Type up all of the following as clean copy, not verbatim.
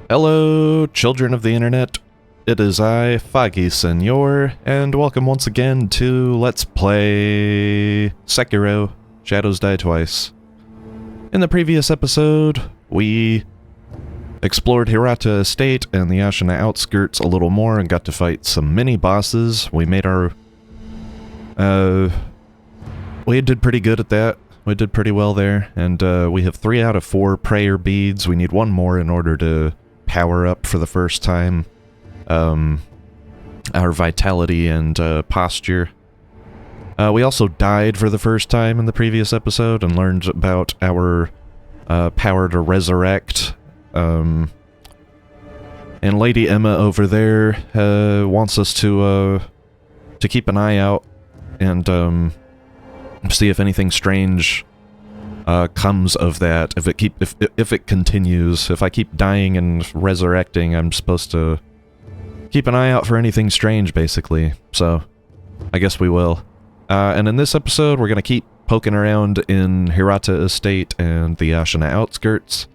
Hello, children of the internet. It is I, foggyseñor, and welcome once again to Let's Play Sekiro, Shadows Die Twice. In the previous episode, we explored Hirata Estate and the Ashina outskirts a little more and got to fight some mini-bosses. We made our... we did pretty good at that. We did pretty well there, and we have 3 out of 4 prayer beads. We need 1 more in order to power up for the first time our vitality and posture. We also died for the first time in the previous episode and learned about our power to resurrect. And Lady Emma over there wants us to keep an eye out and see if anything strange comes of that. If it continues, if I keep dying and resurrecting, I'm supposed to keep an eye out for anything strange, basically. So, I guess we will. And in this episode, we're gonna keep poking around in Hirata Estate and the Ashina outskirts,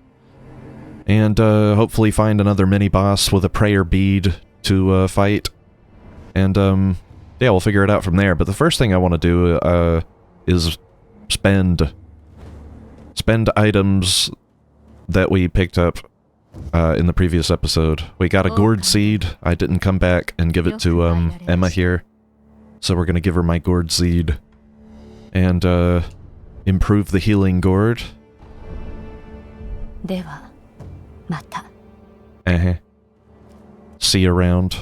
and hopefully find another mini-boss with a prayer bead to fight. And yeah, we'll figure it out from there. But the first thing I want to do is spend items that we picked up in the previous episode. We got a gourd seed. I didn't come back and give it to Emma here, so we're gonna give her my gourd seed and improve the healing gourd. See you around.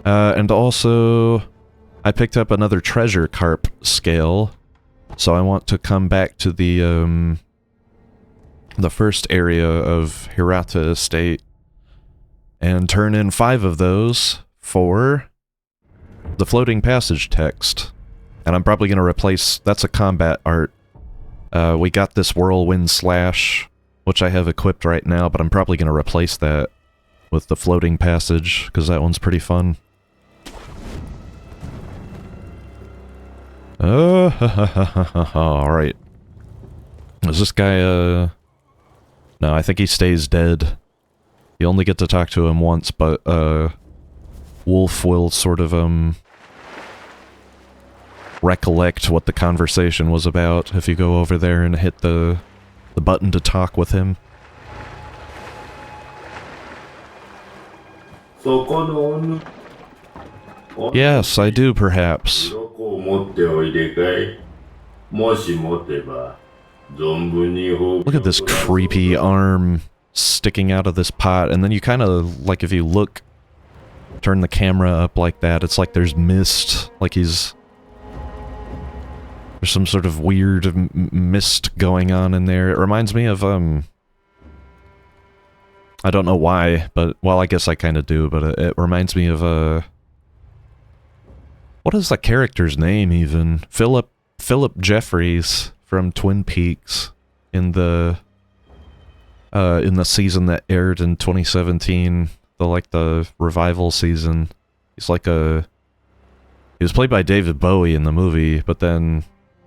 And also, I picked up another treasure carp scale. So I want to come back to the first area of Hirata Estate and turn in 5 of those for the floating passage text. And I'm probably going to replace... That's a combat art. We got this whirlwind slash, which I have equipped right now, but I'm probably going to replace that with the floating passage, because that one's pretty fun. Alright. Is this guy, No, I think he stays dead. You only get to talk to him once, but, Wolf will sort of, recollect what the conversation was about if you go over there and hit the button to talk with him. Yes, I do, perhaps. Look at this creepy arm sticking out of this pot, and then you kind of, like, if you look, turn the camera up like that, it's like there's mist, like there's some sort of weird mist going on in there. It reminds me of, I don't know why, but, well, I guess I kind of do, but it reminds me of, what is the character's name, even? Philip Jeffries from Twin Peaks in the season that aired in 2017, the revival season. He was played by David Bowie in the movie, but then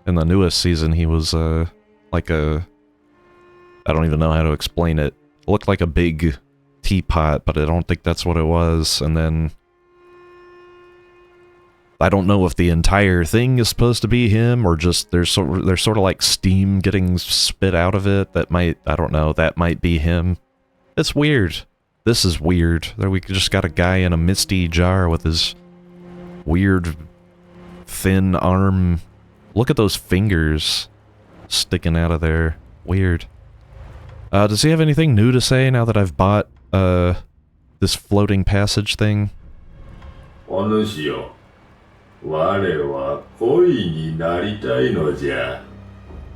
in the newest season he was I don't even know how to explain it. It looked like a big teapot, but I don't think that's what it was. And then I don't know if the entire thing is supposed to be him, or just there's sort of like steam getting spit out of it that might, I don't know, that might be him. It's weird. This is weird. There we just got a guy in a misty jar with his weird thin arm. Look at those fingers sticking out of there. Weird. Does he have anything new to say now that I've bought this floating passage thing? 我は恋になりたいのじゃ。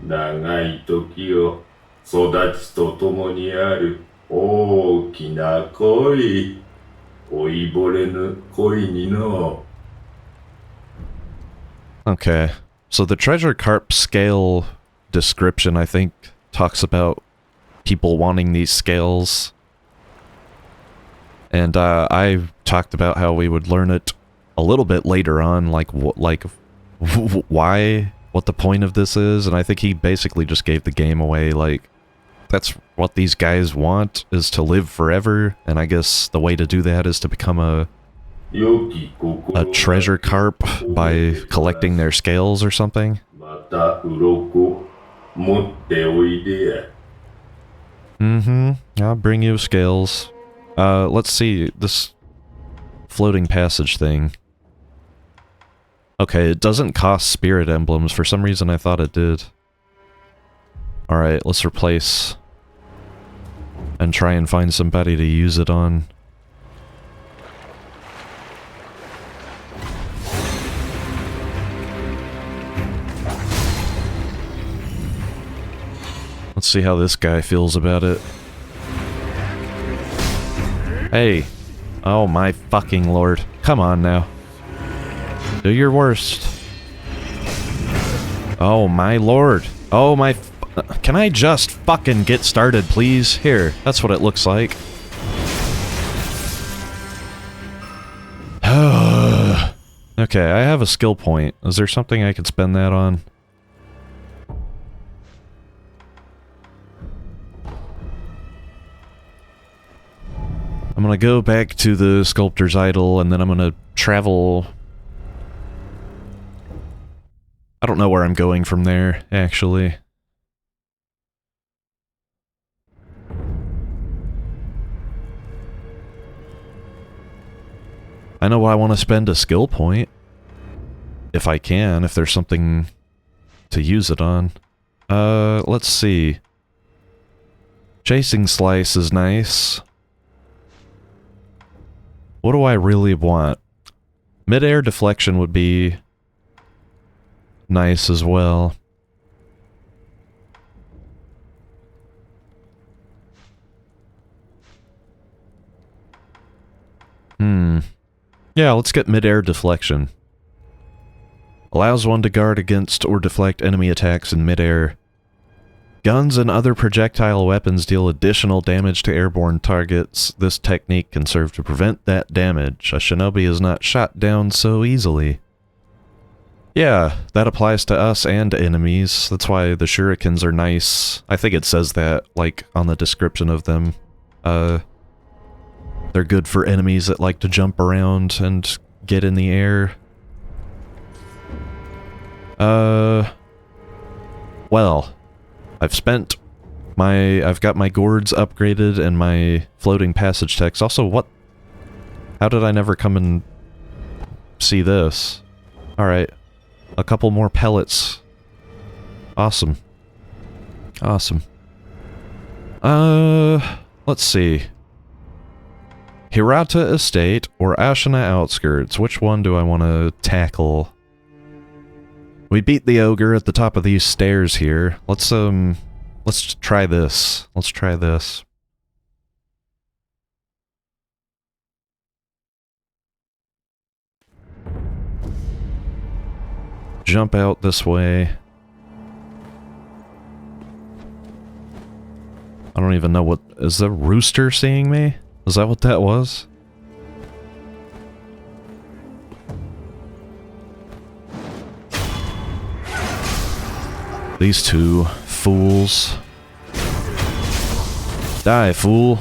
長い時を育ちとともにある大きな恋。老いぼれぬ恋にの。 Okay, so the treasure carp scale description, I think, talks about people wanting these scales. And I talked about how we would learn it a little bit later on, why, what the point of this is, and I think he basically just gave the game away, like, that's what these guys want, is to live forever, and I guess the way to do that is to become a treasure carp by collecting their scales or something. I'll bring you scales. Let's see, this floating passage thing. Okay, it doesn't cost spirit emblems. For some reason I thought it did. Alright, let's replace and try and find somebody to use it on. Let's see how this guy feels about it. Hey! Oh my fucking lord. Come on now. Do your worst. Oh my lord. Oh my... Can I just fucking get started, please? Here, that's what it looks like. Okay, I have a skill point. Is there something I could spend that on? I'm gonna go back to the sculptor's idol, and then I'm gonna travel... I don't know where I'm going from there, actually. I know I want to spend a skill point. If I can, if there's something to use it on. Let's see. Chasing Slice is nice. What do I really want? Mid-air deflection would be nice as well. Yeah, let's get mid-air deflection. Allows one to guard against or deflect enemy attacks in mid-air. Guns and other projectile weapons deal additional damage to airborne targets. This technique can serve to prevent that damage. A shinobi is not shot down so easily. Yeah, that applies to us and enemies. That's why the shurikens are nice. I think it says that, like, on the description of them. They're good for enemies that like to jump around and get in the air. Well, I've got my gourds upgraded and my floating passage text. Also, what? How did I never come and see this? Alright. A couple more pellets. Awesome. Awesome. Let's see. Hirata Estate or Ashina Outskirts? Which one do I want to tackle? We beat the ogre at the top of these stairs here. Let's try this. Let's try this. Jump out this way. I don't even know what... Is the rooster seeing me? Is that what that was? These two fools. Die, fool.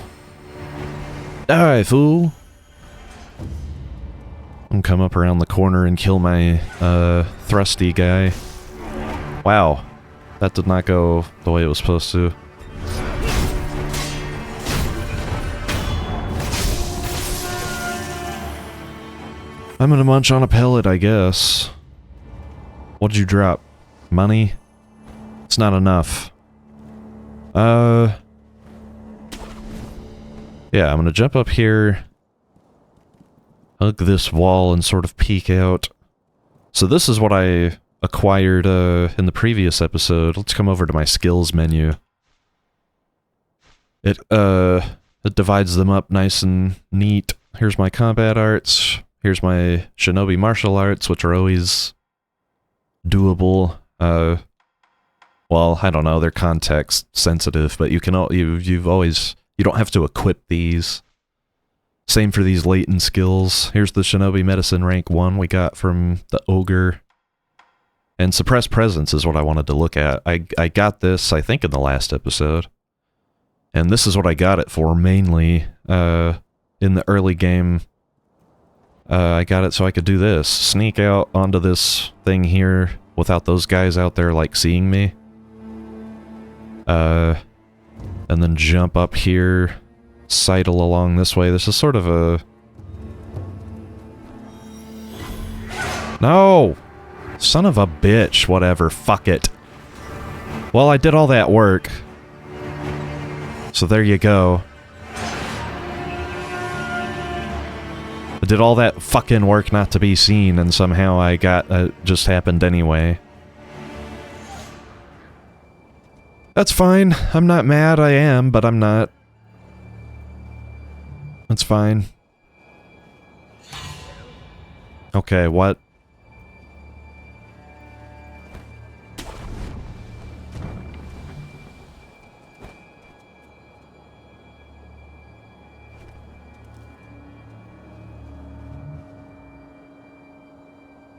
Die, fool. I'm come up around the corner and kill my, thrusty guy. Wow. That did not go the way it was supposed to. I'm gonna munch on a pellet, I guess. What'd you drop? Money? It's not enough. Yeah, I'm gonna jump up here, hug this wall, and sort of peek out. So this is what I acquired, in the previous episode. Let's come over to my skills menu. It divides them up nice and neat. Here's my combat arts. Here's my shinobi martial arts, which are always doable. Well, I don't know, they're context sensitive, but you can you don't have to equip these. Same for these latent skills. Here's the shinobi medicine rank 1 we got from the ogre. And suppressed presence is what I wanted to look at. I got this, I think, in the last episode. And this is what I got it for, mainly. In the early game, I got it so I could do this. Sneak out onto this thing here without those guys out there, like, seeing me. And then jump up here, sidle along this way. This is sort of a... No! Son of a bitch, whatever, fuck it. Well, I did all that work. So there you go. I did all that fucking work not to be seen, and somehow I got... just happened anyway. That's fine. I'm not mad, I am, but I'm not. That's fine. Okay, what?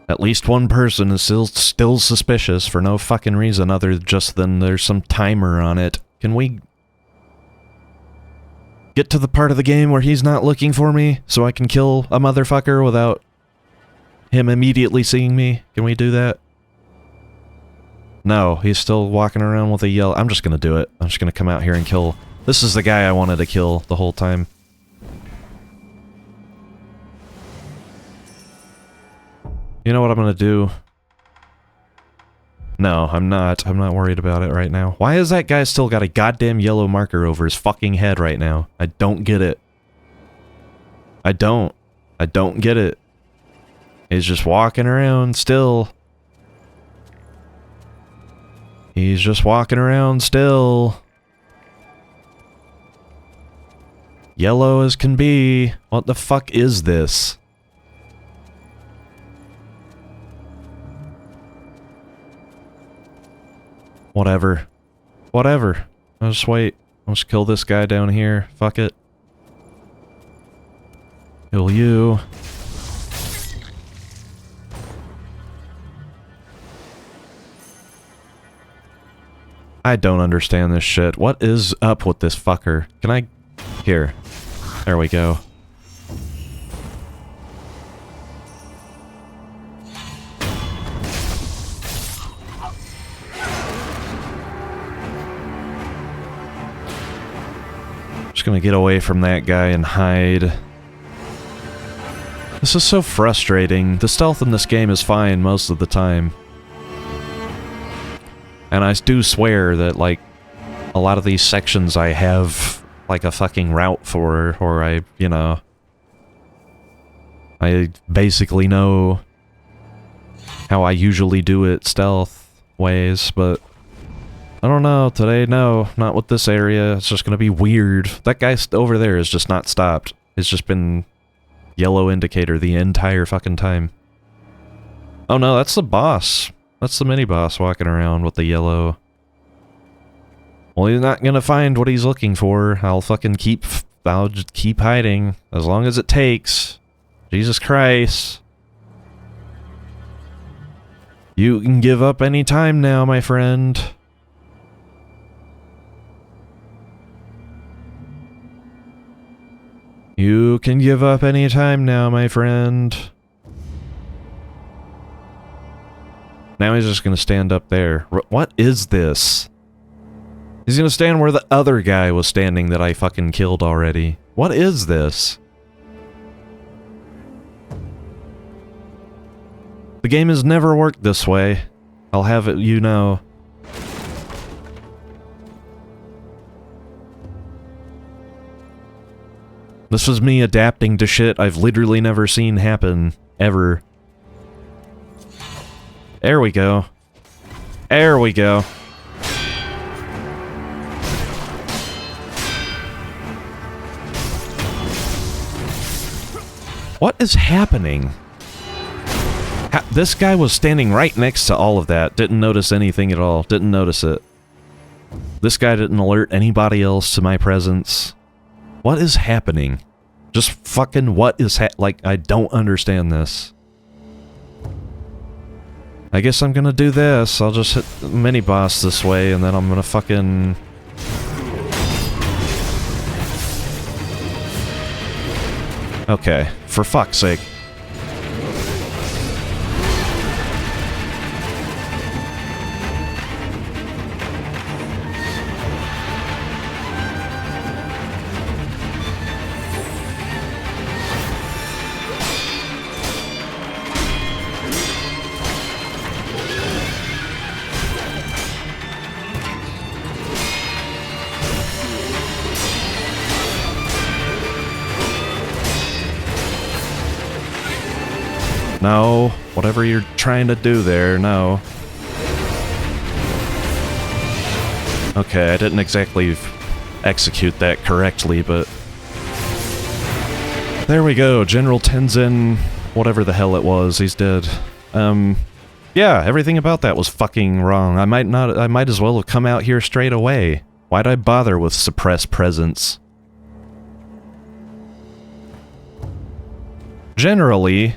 At least one person is still suspicious for no fucking reason other just than there's some timer on it. Can we get to the part of the game where he's not looking for me so I can kill a motherfucker without him immediately seeing me? Can we do that? No, he's still walking around with a yell. I'm just gonna do it. I'm just gonna come out here and kill. This is the guy I wanted to kill the whole time. You know what I'm gonna do? No, I'm not. I'm not worried about it right now. Why has that guy still got a goddamn yellow marker over his fucking head right now? I don't get it. I don't get it. He's just walking around still. He's just walking around still. Yellow as can be. What the fuck is this? Whatever. Whatever. I'll just wait. I'll just kill this guy down here. Fuck it. Kill you. I don't understand this shit. What is up with this fucker? Can I... Here. There we go. Just gonna get away from that guy and hide. This is so frustrating. The stealth in this game is fine most of the time. And I do swear that, like, a lot of these sections I have, like, a fucking route for, or I, you know... I basically know how I usually do it stealth ways, but... I don't know, today, no, not with this area. It's just gonna be weird. That guy over there is just not stopped. It's just been yellow indicator the entire fucking time. Oh no, that's the boss. That's the mini-boss walking around with the yellow. Well, he's not gonna find what he's looking for. I'll just keep hiding, as long as it takes. Jesus Christ. You can give up any time now, my friend. You can give up any time now, my friend. Now he's just gonna stand up there. What is this? He's gonna stand where the other guy was standing that I fucking killed already. What is this? The game has never worked this way. I'll have it, you know. This was me adapting to shit I've literally never seen happen, ever. There we go. There we go. What is happening? This guy was standing right next to all of that. Didn't notice anything at all. Didn't notice it. This guy didn't alert anybody else to my presence. What is happening? Just fucking what is like, I don't understand this. I guess I'm gonna do this. I'll just hit the mini-boss this way, and then I'm gonna fucking... Okay, for fuck's sake. No, whatever you're trying to do there, no. Okay, I didn't exactly execute that correctly, but... There we go, General Tenzin, whatever the hell it was, he's dead. Yeah, everything about that was fucking wrong. I might as well have come out here straight away. Why'd I bother with suppress presence? Generally,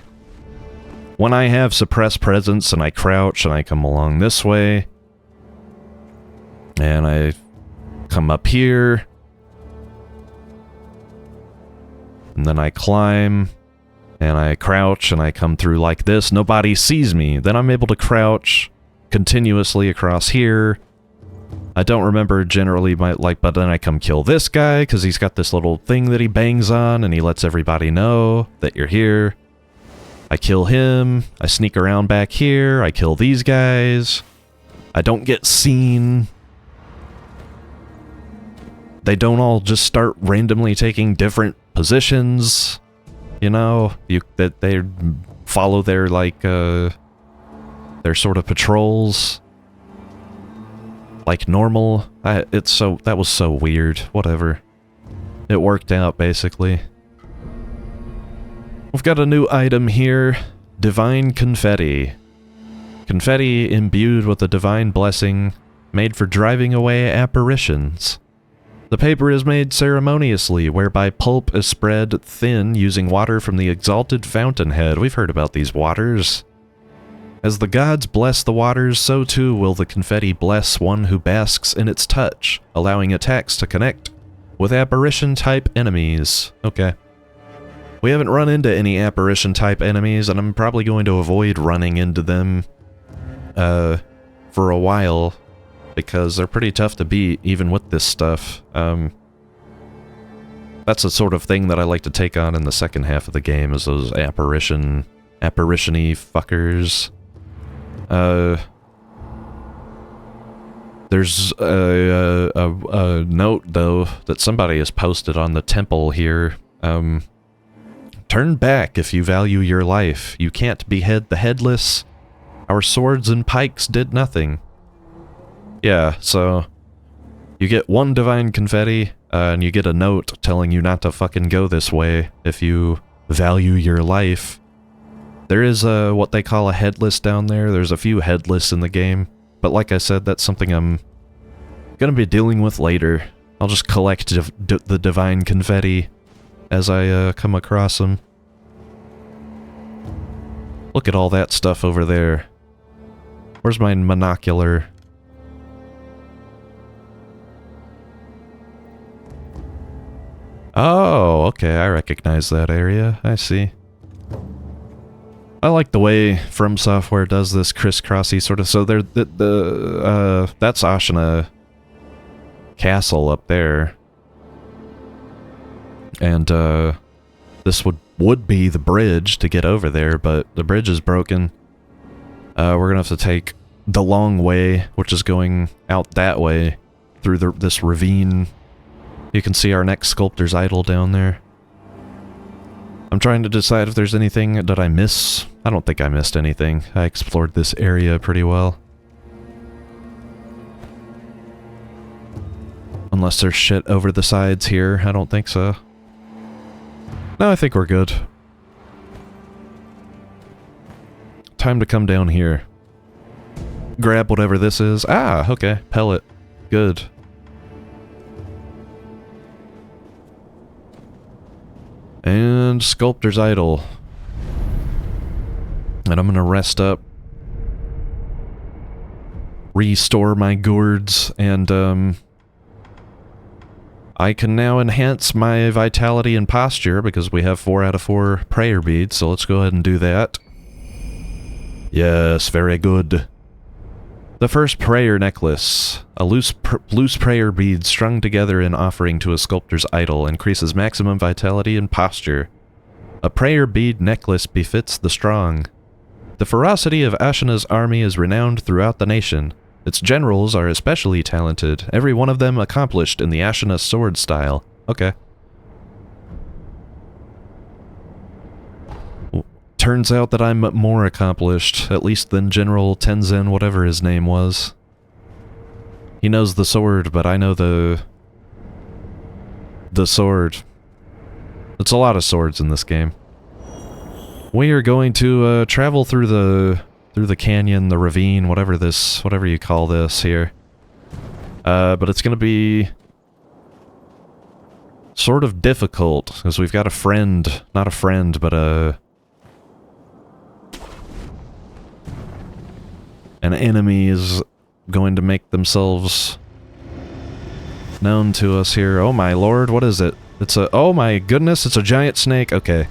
when I have suppressed presence and I crouch and I come along this way, and I come up here, and then I climb, and I crouch, and I come through like this, nobody sees me. Then I'm able to crouch continuously across here. I don't remember generally but then I come kill this guy, because he's got this little thing that he bangs on, and he lets everybody know that you're here. I kill him, I sneak around back here, I kill these guys. I don't get seen. They don't all just start randomly taking different positions, you know? That they follow their, like, their sort of patrols. Like normal. That was so weird. Whatever. It worked out, basically. We've got a new item here, Divine Confetti. Confetti imbued with a divine blessing, made for driving away apparitions. The paper is made ceremoniously, whereby pulp is spread thin using water from the exalted fountainhead. We've heard about these waters. As the gods bless the waters, so too will the confetti bless one who basks in its touch, allowing attacks to connect with apparition-type enemies. Okay. We haven't run into any apparition-type enemies, and I'm probably going to avoid running into them for a while, because they're pretty tough to beat, even with this stuff. That's the sort of thing that I like to take on in the second half of the game, is those apparition-y fuckers. There's a note, though, that somebody has posted on the temple here. Turn back if you value your life. You can't behead the headless. Our swords and pikes did nothing. Yeah, so you get one divine confetti, and you get a note telling you not to fucking go this way if you value your life. There is what they call a headless down there. There's a few headless in the game, but like I said, that's something I'm gonna be dealing with later. I'll just collect the divine confetti as I come across them. Look at all that stuff over there. Where's my monocular? Oh, okay, I recognize that area. I see. I like the way FromSoftware does this crisscrossy sort of. So there, that's Ashina Castle up there, and this would be the bridge to get over there, but the bridge is broken. We're gonna have to take the long way, which is going out that way through this ravine. You can see our next sculptor's idol down there. I'm trying to decide if there's anything that I miss. I don't think I missed anything. I explored this area pretty well. Unless there's shit over the sides here. I don't think so. No, I think we're good. Time to come down here. Grab whatever this is. Ah, okay. Pellet. Good. And Sculptor's Idol. And I'm gonna rest up. Restore my gourds, and I can now enhance my vitality and posture because we have 4 out of 4 prayer beads, so let's go ahead and do that. Yes, very good. The first prayer necklace. A loose prayer bead strung together in offering to a sculptor's idol increases maximum vitality and posture. A prayer bead necklace befits the strong. The ferocity of Ashina's army is renowned throughout the nation. Its generals are especially talented, every one of them accomplished in the Ashina sword style. Okay. Turns out that I'm more accomplished, at least than General Tenzin, whatever his name was. He knows the sword, but I know the sword. It's a lot of swords in this game. We are going to travel through the canyon, the ravine, whatever you call this here. But it's gonna be sort of difficult, because we've got a friend, not a friend, but an enemy is going to make themselves known to us here. Oh my lord, what is it? It's a, oh my goodness, it's a giant snake. Okay.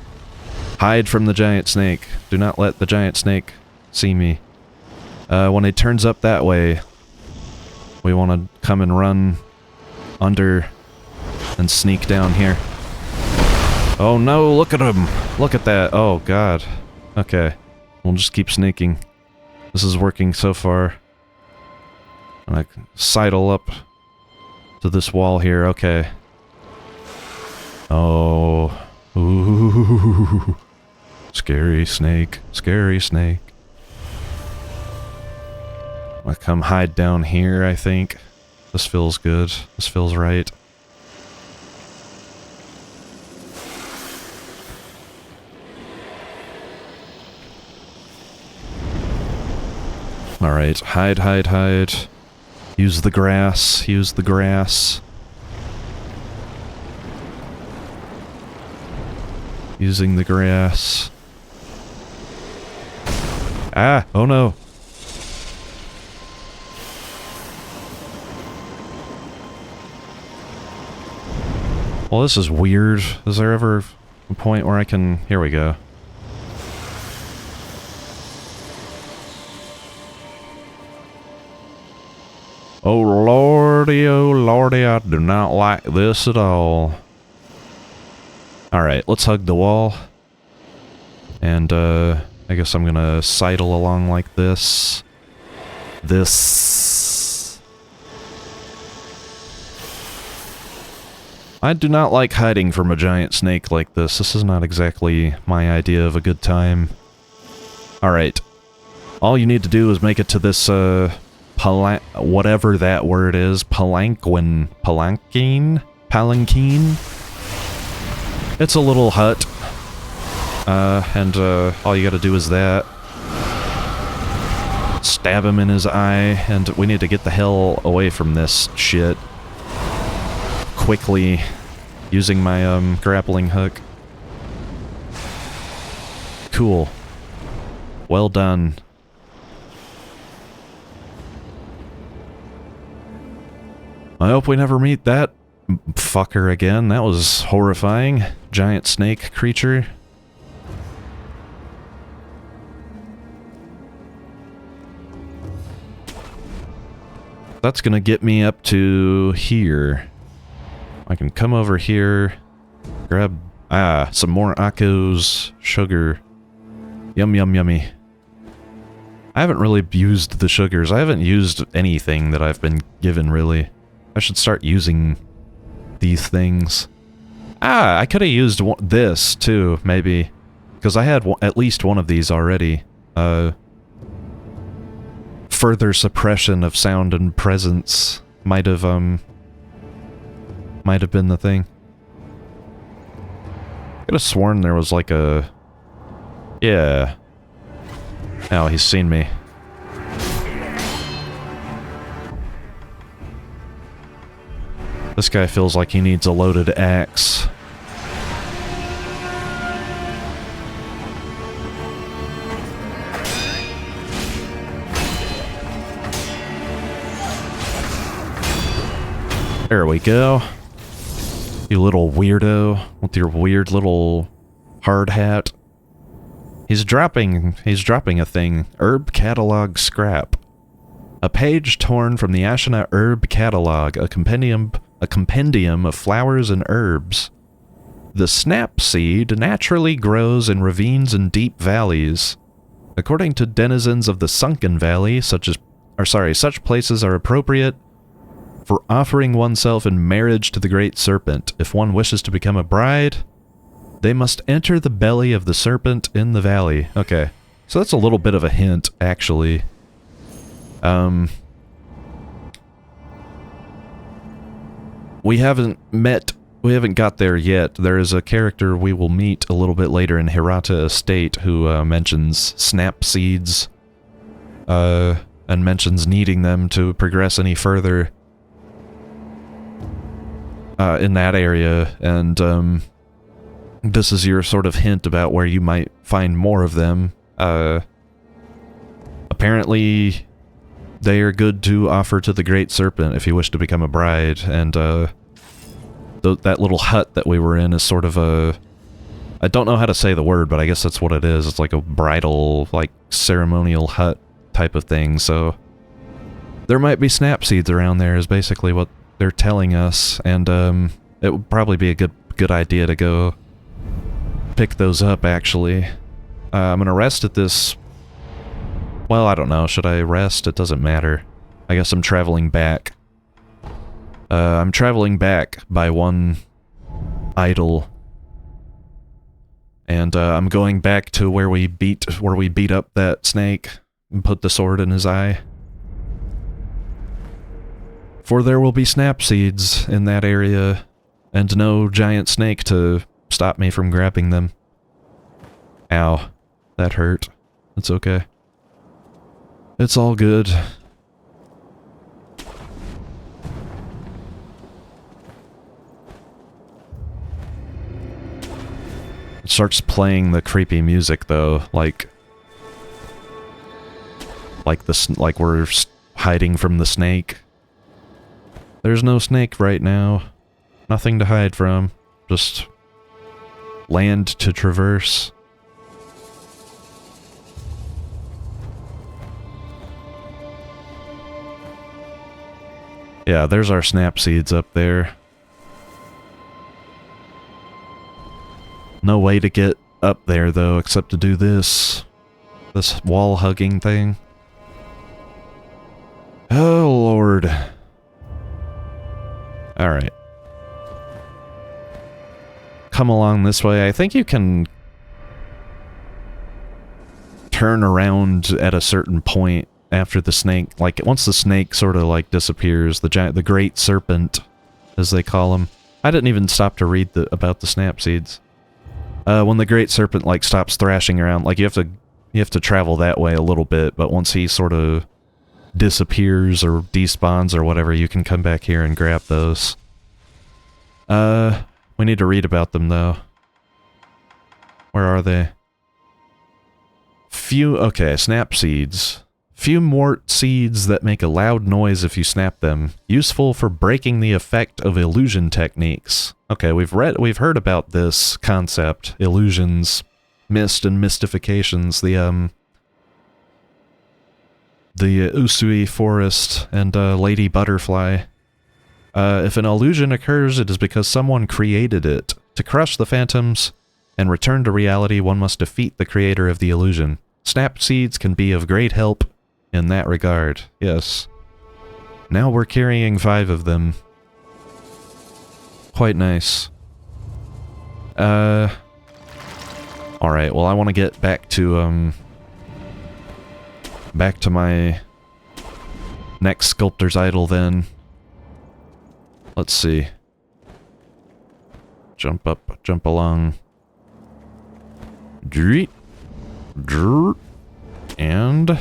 Hide from the giant snake. Do not let the giant snake see me. When it turns up that way, we want to come and run under and sneak down here. Oh no, look at him! Look at that. Oh god. Okay. We'll just keep sneaking. This is working so far. And I can sidle up to this wall here. Okay. Oh. Ooh. Scary snake. Scary snake. I come hide down here, I think. This feels good. This feels right. Alright, hide, hide, hide. Use the grass, use the grass. Using the grass. Ah! Oh no! Well, this is weird. Is there ever a point where I can... Here we go. Oh lordy, I do not like this at all. Alright, let's hug the wall. And, I guess I'm gonna sidle along like this. I do not like hiding from a giant snake like this. This is not exactly my idea of a good time. Alright. All you need to do is make it to this, whatever that word is. Palanquin. Palanquin? It's a little hut. And all you gotta do is that. Stab him in his eye, and we need to get the hell away from this shit. Quickly, using my, grappling hook. Cool. Well done. I hope we never meet that fucker again. That was horrifying. Giant snake creature. That's gonna get me up to here. I can come over here, grab, some more Akko's sugar. Yum, yum, yummy. I haven't really used the sugars. I haven't used anything that I've been given, really. I should start using these things. I could have used this, too, maybe. Because I had at least one of these already. Further suppression of sound and presence might have been the thing. I could have sworn there was like a... Yeah. Oh, he's seen me. This guy feels like he needs a loaded axe. There we go. You little weirdo with your weird little hard hat. He's dropping a thing. Herb catalog scrap. A page torn from the Ashina herb catalog, a compendium of flowers and herbs. The snap seed naturally grows in ravines and deep valleys. According to denizens of the sunken valley, such places are appropriate for offering oneself in marriage to the great serpent. If one wishes to become a bride, they must enter the belly of the serpent in the valley. Okay, so that's a little bit of a hint, actually. We haven't got there yet. There is a character we will meet a little bit later in Hirata Estate who mentions snap seeds, and mentions needing them to progress any further in that area, and this is your sort of hint about where you might find more of them. Apparently, they are good to offer to the Great Serpent if you wish to become a bride, and that little hut that we were in is sort of a... I don't know how to say the word, but I guess that's what it is. It's like a bridal, like, ceremonial hut type of thing, so... There might be snap seeds around there is basically what they're telling us, and it would probably be a good idea to go pick those up, actually. I'm gonna rest at this... Well, I don't know. Should I rest? It doesn't matter. I guess I'm traveling back. I'm traveling back by one idol. And I'm going back to where we beat up that snake and put the sword in his eye. For there will be snap seeds in that area, and no giant snake to stop me from grabbing them. Ow. That hurt. It's okay. It's all good. It starts playing the creepy music though, like we're hiding from the snake. There's no snake right now. Nothing to hide from. Just land to traverse. Yeah, there's our snap seeds up there. No way to get up there, though, except to do this. This wall-hugging thing. Oh, Lord. Alright. Come along this way. I think you can turn around at a certain point after the snake, like, once the snake sort of, like, disappears, the great serpent, as they call him. I didn't even stop to read about the snap seeds. When the great serpent, like, stops thrashing around, like, you have to travel that way a little bit, but once he sort of disappears or despawns or whatever, you can come back here and grab those. We need to read about them, though. Where are they? Okay, snap seeds. Few mort seeds that make a loud noise if you snap them. Useful for breaking the effect of illusion techniques. Okay, we've heard about this concept. Illusions, mist and mystifications. The Usui Forest and Lady Butterfly. If an illusion occurs, it is because someone created it. To crush the phantoms and return to reality, one must defeat the creator of the illusion. Snap seeds can be of great help in that regard, yes. Now we're carrying 5 of them. Quite nice. Alright, well, I want to get back to my next sculptor's idol then. Let's see. Jump up, jump along. And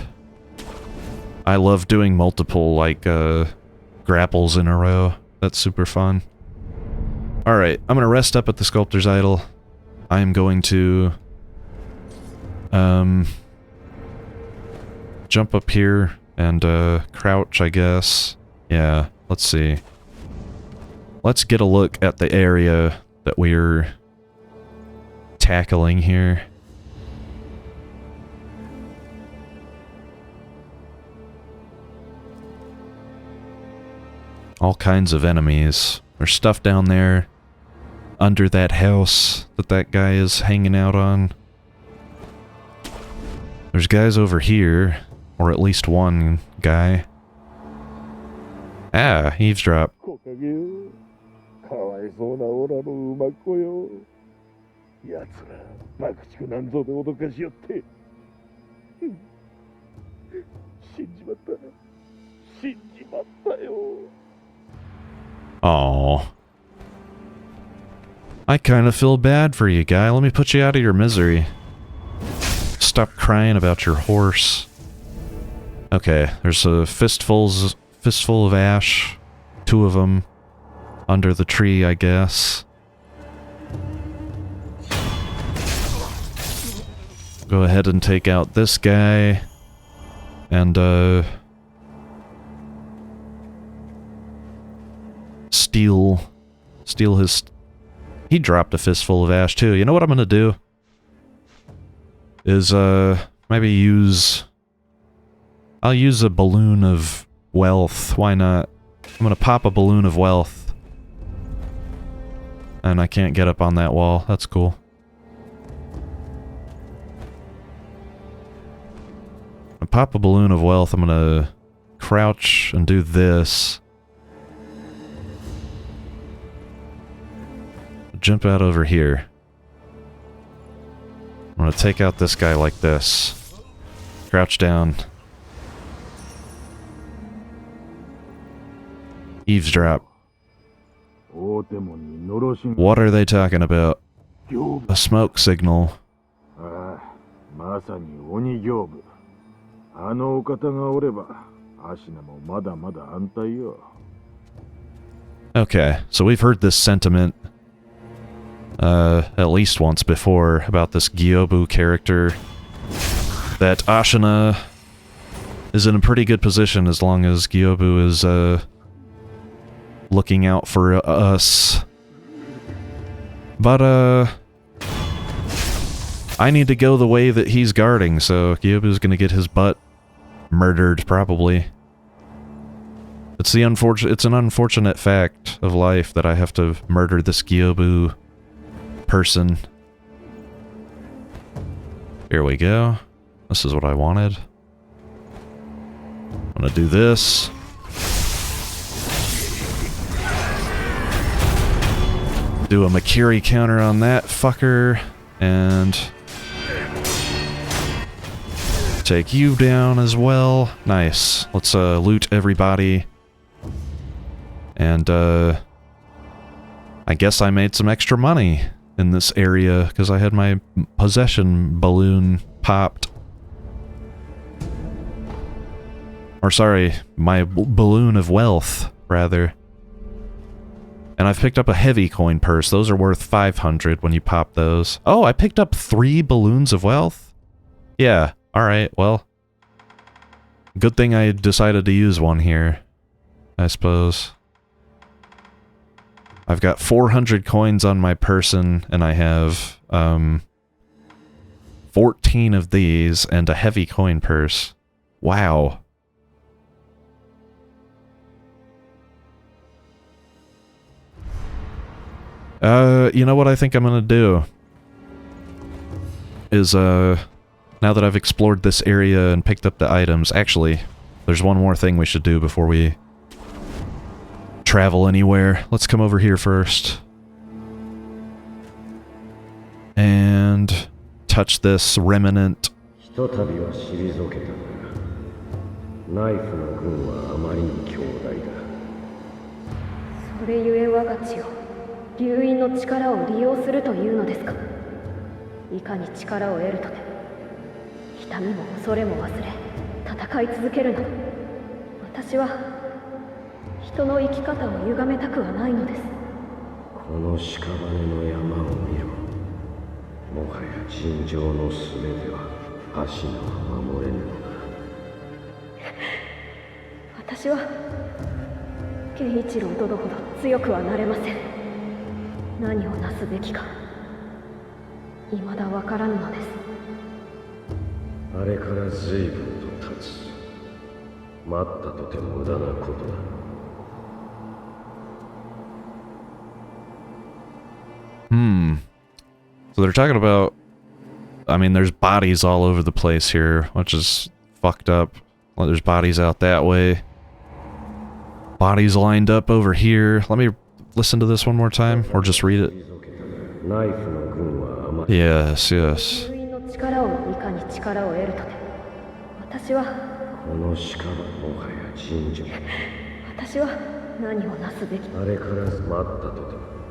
I love doing multiple, like, grapples in a row. That's super fun. Alright, I'm gonna rest up at the sculptor's idol. I am going to jump up here and crouch, I guess. Yeah, let's see. let's get a look at the area that we're tackling here. All kinds of enemies. There's stuff down there under that house that that guy is hanging out on. There's guys over here, or at least one guy. Ah, eavesdrop. Aww. I kind of feel bad for you, guy. Let me put you out of your misery. Stop crying about your horse. Okay, there's a fistful of ash. 2 of them under the tree, I guess. Go ahead and take out this guy. And, steal his... He dropped a fistful of ash, too. You know what I'm gonna do? Is, maybe use... I'll use a balloon of wealth. Why not? I'm gonna pop a balloon of wealth. And I can't get up on that wall. That's cool. I pop a balloon of wealth. I'm gonna crouch and do this. Jump out over here. I'm gonna take out this guy like this. Crouch down. Eavesdrop. What are they talking about? A smoke signal. Okay, so we've heard this sentiment at least once before about this Gyoubu character. That Ashina is in a pretty good position as long as Gyoubu is looking out for us. But I need to go the way that he's guarding, so Gyoubu's gonna get his butt murdered, probably. It's an unfortunate fact of life that I have to murder this Gyoubu person. Here we go. This is what I wanted. I'm gonna do this. Do a Makiri counter on that fucker, and take you down as well. Nice. Let's loot everybody. And I guess I made some extra money in this area because I had my possession balloon popped. Or sorry, my balloon of wealth, rather. And I've picked up a heavy coin purse. Those are worth 500 when you pop those. Oh, I picked up 3 balloons of wealth? Yeah, alright, well. Good thing I decided to use one here, I suppose. I've got 400 coins on my person, and I have 14 of these and a heavy coin purse. Wow. You know what I think I'm gonna do? Is, now that I've explored this area and picked up the items... Actually, there's one more thing we should do before we travel anywhere. Let's come over here first. And touch this remnant. 健一郎殿ほど強くはなれません。何をなすべきか未だわからぬのです。あれから随分と経つ。待ったとて無駄なことだ。So they're talking about, I mean, there's bodies all over the place here, which is fucked up. Well, there's bodies out that way. Bodies lined up over here. Let me listen to this one more time, or just read it. Yes, yes.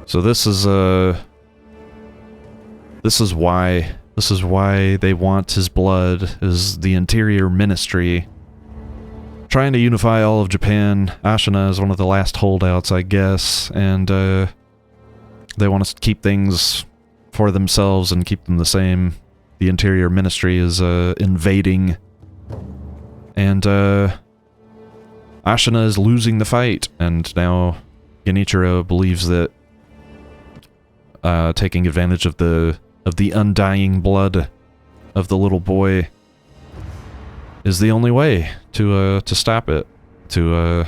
So this is why they want his blood, is the interior ministry trying to unify all of Japan. Ashina is one of the last holdouts, I guess, and they want to keep things for themselves and keep them the same. The interior ministry is invading, and Ashina is losing the fight, and now Genichiro believes that taking advantage of the undying blood of the little boy is the only way to stop it, to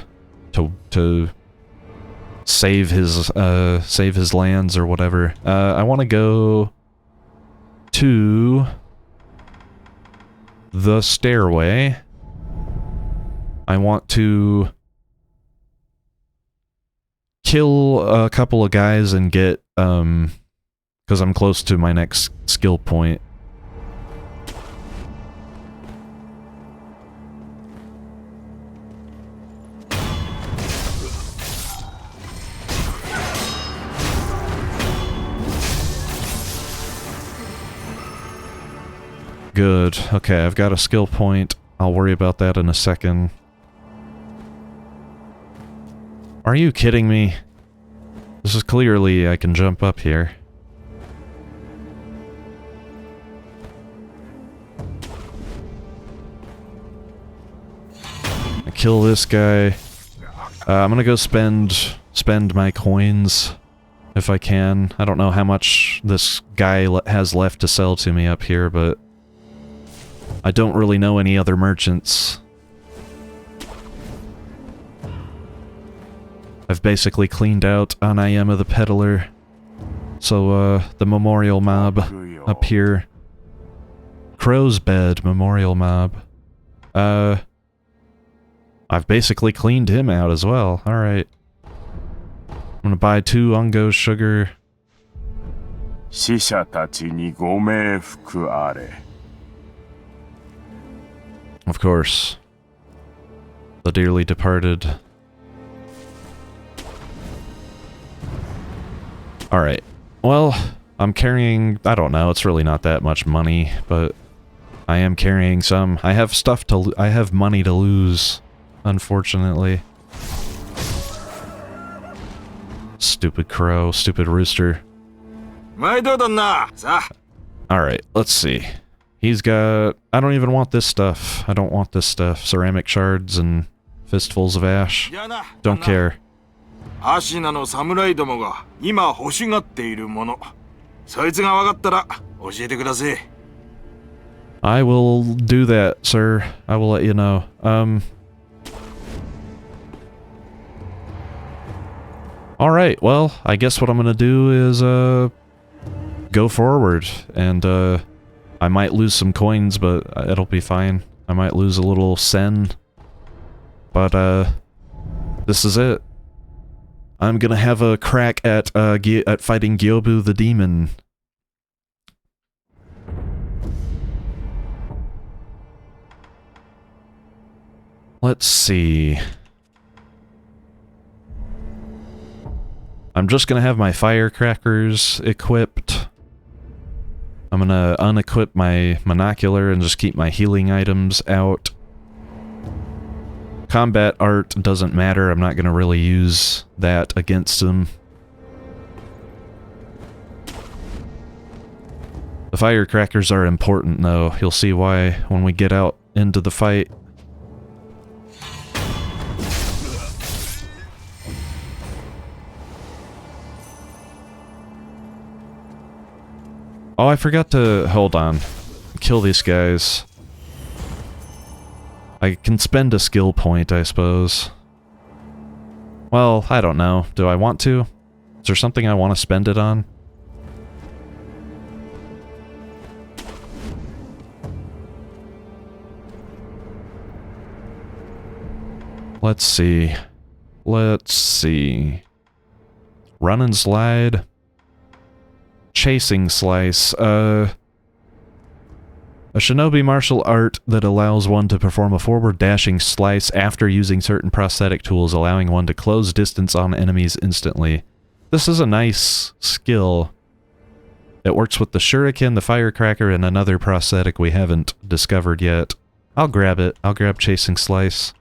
save his lands or whatever. I want to go to the stairway. I want to kill a couple of guys and get because I'm close to my next skill point. Good. Okay, I've got a skill point. I'll worry about that in a second. Are you kidding me? This is clearly I can jump up here. I kill this guy. I'm gonna go spend my coins if I can. I don't know how much this guy has left to sell to me up here, but I don't really know any other merchants. I've basically cleaned out Anayama the peddler. So, the memorial mob up here. Crow's Bed memorial mob. I've basically cleaned him out as well. Alright. I'm gonna buy 2 Ungo sugar. Of course. The dearly departed. Alright. Well, I'm carrying, I don't know, it's really not that much money, but I am carrying some. I have stuff to I have money to lose, unfortunately. Stupid crow, stupid rooster. Alright, let's see. He's got, I don't even want this stuff. I don't want this stuff. Ceramic shards and fistfuls of ash. Don't care. Ashina no samurai domo ga ima hoshigatte iru mono. Soitsu ga wakattara oshiete kudasai. I will do that, sir. I will let you know. Alright, well, I guess what I'm gonna do is, go forward, and, I might lose some coins, but it'll be fine. I might lose a little sen. But, this is it. I'm gonna have a crack at fighting Gyoubu the demon. Let's see. I'm just gonna have my firecrackers equipped. I'm gonna unequip my monocular and just keep my healing items out. Combat art doesn't matter, I'm not gonna really use that against him. The firecrackers are important though, you'll see why when we get out into the fight. Oh, I forgot to... Hold on. Kill these guys. I can spend a skill point, I suppose. Well, I don't know. Do I want to? Is there something I want to spend it on? Let's see. Let's see. Run and slide. Chasing slice. A shinobi martial art that allows one to perform a forward dashing slice after using certain prosthetic tools, allowing one to close distance on enemies instantly. This is a nice skill. It works with the shuriken, the firecracker, and another prosthetic we haven't discovered yet. I'll grab it. I'll grab chasing slice.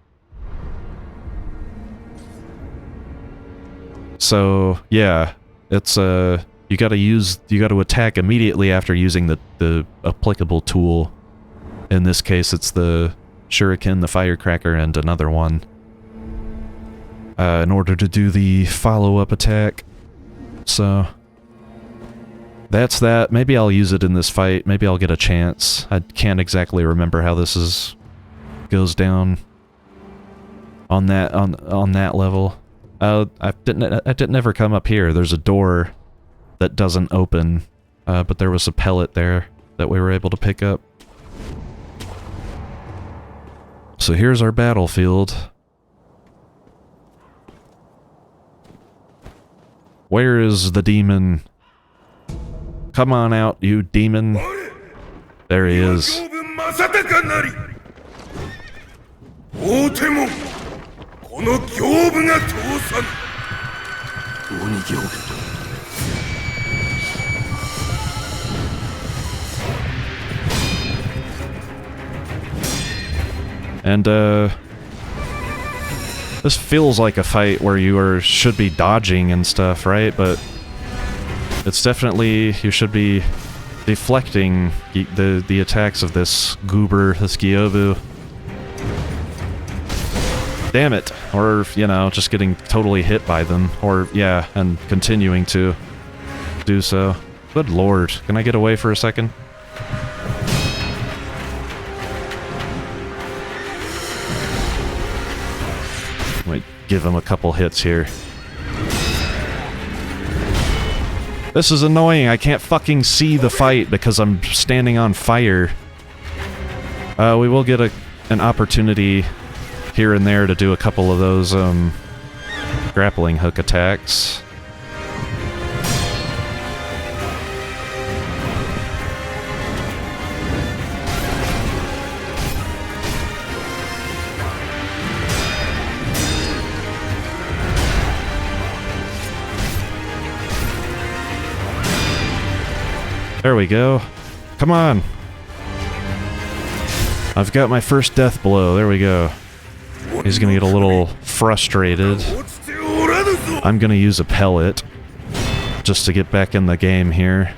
So, yeah, it's you gotta attack immediately after using the applicable tool. In this case, it's the shuriken, the firecracker, and another one. In order to do the follow-up attack. So, that's that. Maybe I'll use it in this fight. Maybe I'll get a chance. I can't exactly remember how this goes down on that level. I didn't ever come up here. There's a door that doesn't open, but there was a pellet there that we were able to pick up. So here's our battlefield. Where is the demon? Come on out, you demon. There he is. And, this feels like a fight where you should be dodging and stuff, right? But it's definitely, you should be deflecting the attacks of this goober, this Gyoubu. Damn it. Or, you know, just getting totally hit by them. Or, yeah, and continuing to do so. Good lord. Can I get away for a second? Might give him a couple hits here. This is annoying. I can't fucking see the fight because I'm standing on fire. We will get an opportunity here and there to do a couple of those grappling hook attacks. There we go. Come on. I've got my first death blow. There we go. He's gonna get a little frustrated. I'm gonna use a pellet just to get back in the game here.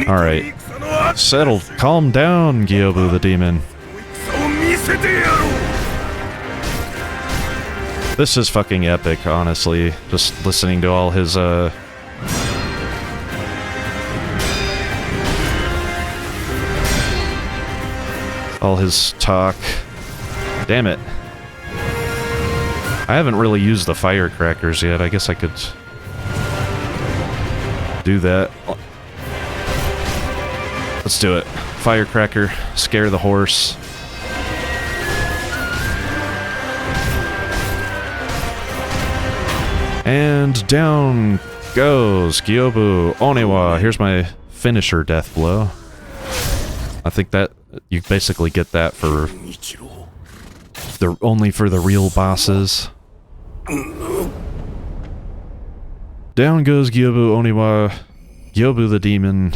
Alright. Settle. Calm down, Gyoubu the demon. This is fucking epic, honestly. Just listening to all his, all his talk. Damn it. I haven't really used the firecrackers yet. I guess I could do that. Let's do it. Firecracker. Scare the horse. And down goes Gyoubu Oniwa. Here's my finisher death blow. I think that you basically get that for only for the real bosses. Down goes Gyoubu Oniwa. Gyoubu the demon.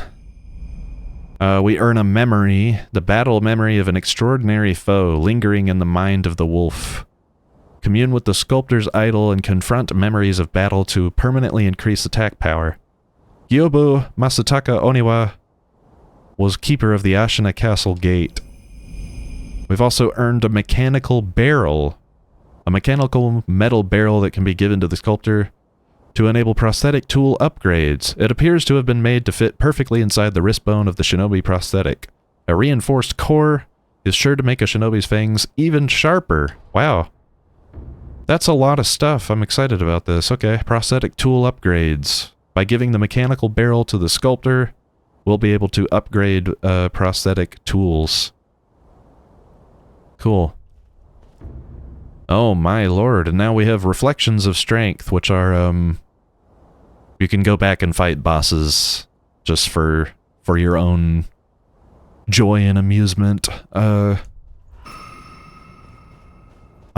We earn a memory, the battle memory of an extraordinary foe lingering in the mind of the wolf. Commune with the sculptor's idol and confront memories of battle to permanently increase attack power. Gyoubu Masataka Oniwa was keeper of the Ashina Castle gate. We've also earned a mechanical barrel. A mechanical metal barrel that can be given to the sculptor to enable prosthetic tool upgrades. It appears to have been made to fit perfectly inside the wrist bone of the shinobi prosthetic. A reinforced core is sure to make a shinobi's fangs even sharper. Wow. That's a lot of stuff. I'm excited about this. Okay, prosthetic tool upgrades. By giving the mechanical barrel to the sculptor, we'll be able to upgrade prosthetic tools. Cool. Oh my lord, and now we have reflections of strength, which are, you can go back and fight bosses just for your own joy and amusement. I'm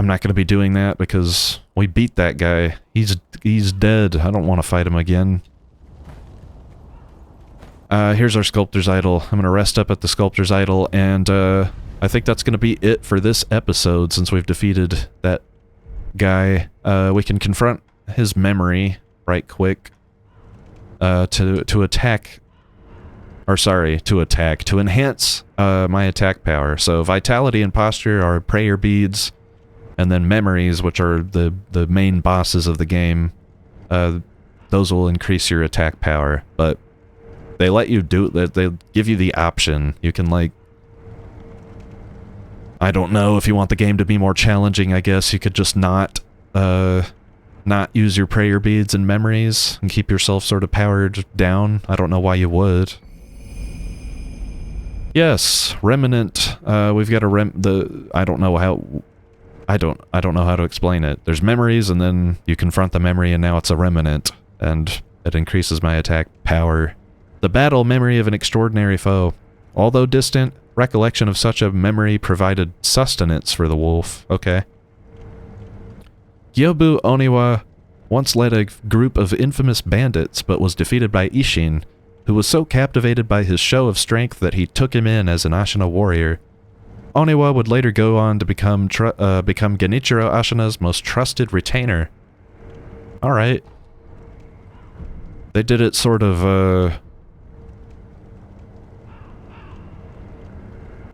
not going to be doing that because we beat that guy. He's dead. I don't want to fight him again. Here's our sculptor's idol. I'm going to rest up at the sculptor's idol, and I think that's going to be it for this episode since we've defeated that guy. We can confront his memory right quick to attack, or sorry, to enhance my attack power. So vitality and posture are prayer beads, and then memories, which are the main bosses of the game, those will increase your attack power, but they let you do it, they give you the option. You can, like, I don't know, if you want the game to be more challenging, I guess you could just not use your prayer beads and memories and keep yourself sort of powered down. I don't know why you would. Yes, remnant. We've got a I don't know how. I don't know how to explain it. There's memories, and then you confront the memory, and now it's a remnant, and it increases my attack power. The battle memory of an extraordinary foe. Although distant, recollection of such a memory provided sustenance for the wolf. Okay. Gyoubu Oniwa once led a group of infamous bandits, but was defeated by Ishin, who was so captivated by his show of strength that he took him in as an Ashina warrior. Oniwa would later go on to become Genichiro Ashina's most trusted retainer. Alright. They did it sort of,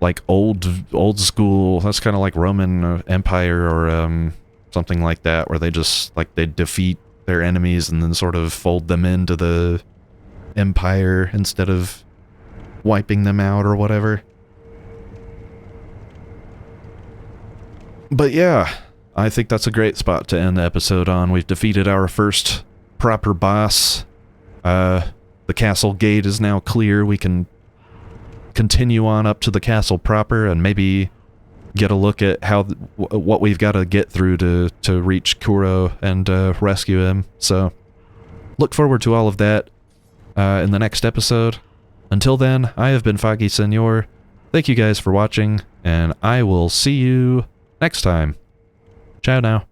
like old school. That's kind of like Roman Empire or something like that, where they just, like, they defeat their enemies and then sort of fold them into the empire instead of wiping them out or whatever. But yeah, I think that's a great spot to end the episode on. We've defeated our first proper boss. The castle gate is now clear. We can continue on up to the castle proper and maybe get a look at how what we've got to get through to reach Kuro and rescue him. So look forward to all of that in the next episode. Until then, I have been foggyseñor. Thank you guys for watching, and I will see you next time. Ciao now.